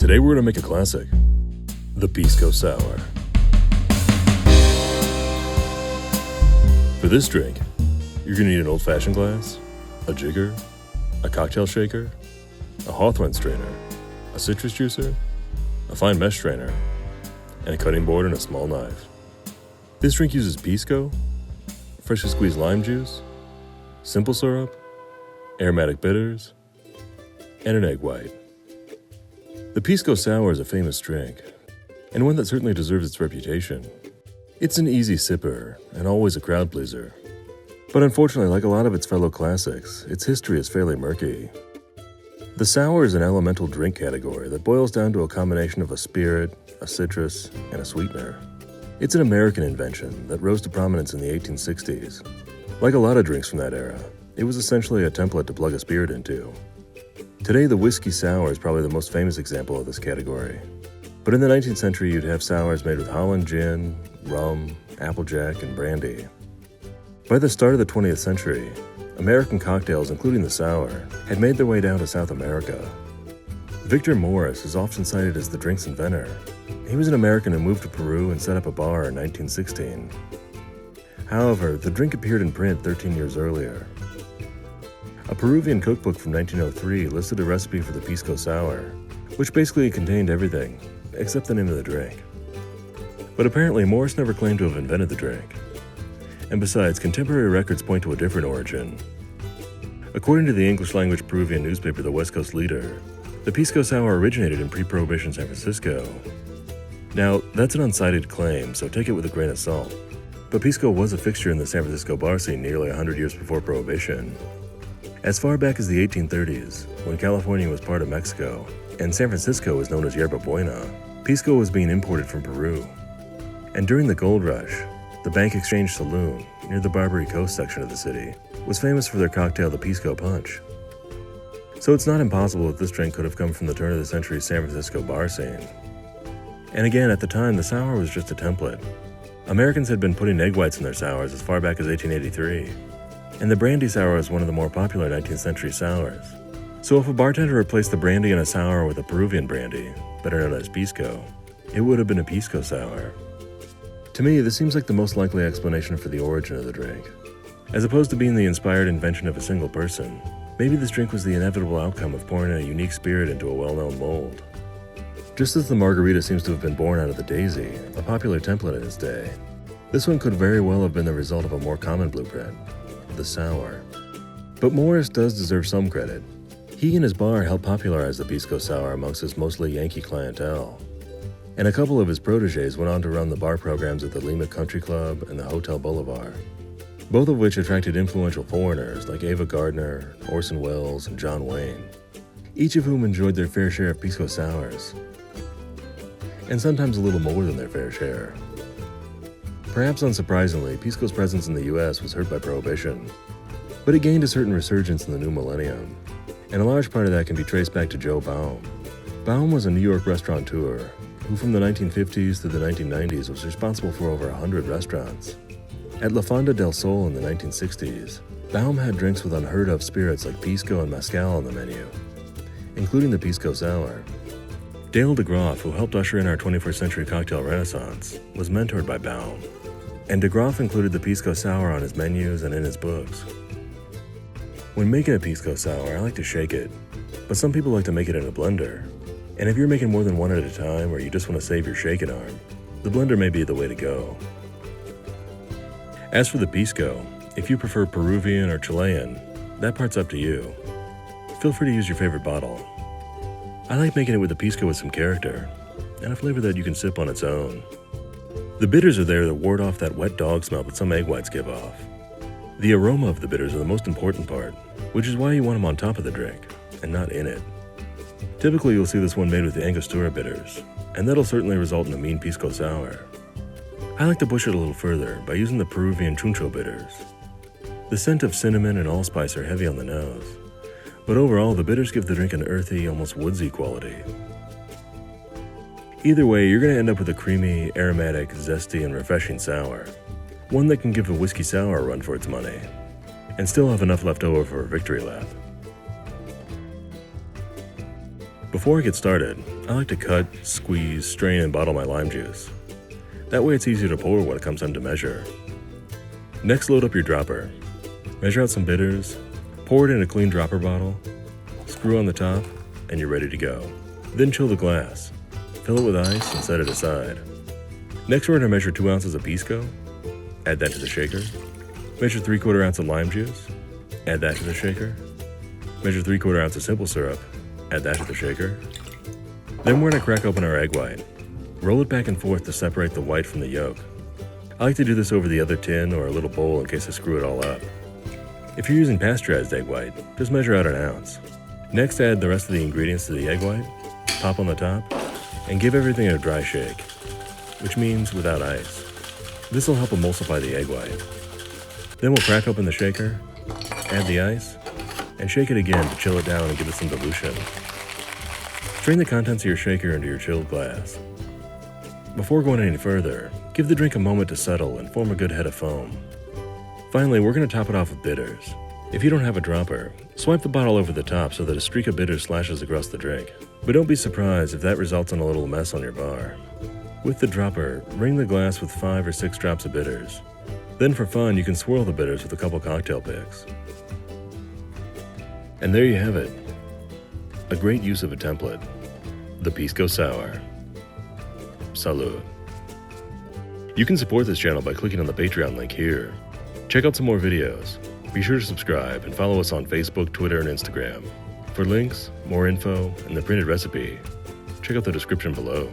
Today we're going to make a classic, the Pisco Sour. For this drink, you're going to need an old-fashioned glass, a jigger, a cocktail shaker, a Hawthorne strainer, a citrus juicer, a fine mesh strainer, and a cutting board and a small knife. This drink uses Pisco, freshly squeezed lime juice, simple syrup, aromatic bitters, and an egg white. The Pisco Sour is a famous drink, and one that certainly deserves its reputation. It's an easy sipper, and always a crowd pleaser. But unfortunately, like a lot of its fellow classics, its history is fairly murky. The sour is an elemental drink category that boils down to a combination of a spirit, a citrus, and a sweetener. It's an American invention that rose to prominence in the 1860s. Like a lot of drinks from that era, it was essentially a template to plug a spirit into. Today, the whiskey sour is probably the most famous example of this category. But in the 19th century, you'd have sours made with Holland gin, rum, applejack, and brandy. By the start of the 20th century, American cocktails, including the sour, had made their way down to South America. Vic Morris is often cited as the drink's inventor. He was an American who moved to Peru and set up a bar in 1916. However, the drink appeared in print 13 years earlier. A Peruvian cookbook from 1903 listed a recipe for the Pisco Sour, which basically contained everything, except the name of the drink. But apparently Morris never claimed to have invented the drink. And besides, contemporary records point to a different origin. According to the English-language Peruvian newspaper The West Coast Leader, the Pisco Sour originated in pre-Prohibition San Francisco. Now, that's an uncited claim, so take it with a grain of salt. But Pisco was a fixture in the San Francisco bar scene nearly 100 years before Prohibition. As far back as the 1830s, when California was part of Mexico, and San Francisco was known as Yerba Buena, Pisco was being imported from Peru. And during the gold rush, the Bank Exchange Saloon, near the Barbary Coast section of the city, was famous for their cocktail, the Pisco Punch. So it's not impossible that this drink could have come from the turn of the century San Francisco bar scene. And again, at the time, the sour was just a template. Americans had been putting egg whites in their sours as far back as 1883. And the brandy sour was one of the more popular 19th century sours. So if a bartender replaced the brandy in a sour with a Peruvian brandy, better known as Pisco, it would have been a Pisco Sour. To me, this seems like the most likely explanation for the origin of the drink. As opposed to being the inspired invention of a single person, maybe this drink was the inevitable outcome of pouring a unique spirit into a well-known mold. Just as the margarita seems to have been born out of the daisy, a popular template in its day, this one could very well have been the result of a more common blueprint, the sour. But Morris does deserve some credit. He and his bar helped popularize the Pisco Sour amongst his mostly Yankee clientele. And a couple of his protégés went on to run the bar programs at the Lima Country Club and the Hotel Boulevard, both of which attracted influential foreigners like Ava Gardner, Orson Welles, and John Wayne, each of whom enjoyed their fair share of Pisco Sours, and sometimes a little more than their fair share. Perhaps unsurprisingly, Pisco's presence in the US was hurt by Prohibition, but it gained a certain resurgence in the new millennium, and a large part of that can be traced back to Joe Baum. Baum was a New York restaurateur who from the 1950s through the 1990s was responsible for over 100 restaurants. At La Fonda del Sol in the 1960s, Baum had drinks with unheard-of spirits like Pisco and Mezcal on the menu, including the Pisco Sour. Dale Degroff, who helped usher in our 21st century cocktail renaissance, was mentored by Baum, and Degroff included the Pisco Sour on his menus and in his books. When making a Pisco Sour, I like to shake it, but some people like to make it in a blender. And if you're making more than one at a time or you just want to save your shaking arm, the blender may be the way to go. As for the Pisco, if you prefer Peruvian or Chilean, that part's up to you. Feel free to use your favorite bottle. I like making it with a Pisco with some character, and a flavor that you can sip on its own. The bitters are there to ward off that wet dog smell that some egg whites give off. The aroma of the bitters are the most important part, which is why you want them on top of the drink, and not in it. Typically you'll see this one made with the Angostura bitters, and that'll certainly result in a mean Pisco Sour. I like to push it a little further by using the Peruvian Chuncho bitters. The scent of cinnamon and allspice are heavy on the nose, but overall the bitters give the drink an earthy, almost woodsy quality. Either way, you're going to end up with a creamy, aromatic, zesty, and refreshing sour, one that can give a whiskey sour a run for its money, and still have enough left over for a victory lap. Before I get started, I like to cut, squeeze, strain, and bottle my lime juice. That way it's easier to pour when it comes time to measure. Next, load up your dropper. Measure out some bitters, pour it in a clean dropper bottle, screw on the top, and you're ready to go. Then chill the glass. Fill it with ice and set it aside. Next, we're going to measure 2 ounces of Pisco. Add that to the shaker. Measure 3/4 ounce of lime juice. Add that to the shaker. Measure 3/4 ounce of simple syrup. Add that to the shaker. Then we're going to crack open our egg white. Roll it back and forth to separate the white from the yolk. I like to do this over the other tin or a little bowl in case I screw it all up. If you're using pasteurized egg white, just measure out 1 ounce. Next, add the rest of the ingredients to the egg white, pop on the top, and give everything a dry shake, which means without ice. This will help emulsify the egg white. Then we'll crack open the shaker, add the ice, and shake it again to chill it down and give it some dilution. Strain the contents of your shaker into your chilled glass. Before going any further, give the drink a moment to settle and form a good head of foam. Finally, we're going to top it off with bitters. If you don't have a dropper, swipe the bottle over the top so that a streak of bitters slashes across the drink. But don't be surprised if that results in a little mess on your bar. With the dropper, ring the glass with 5 or 6 drops of bitters. Then for fun, you can swirl the bitters with a couple cocktail picks. And there you have it. A great use of a template. The Pisco Sour. Salud. You can support this channel by clicking on the Patreon link here. Check out some more videos. Be sure to subscribe and follow us on Facebook, Twitter, and Instagram. For links, more info, and the printed recipe, check out the description below.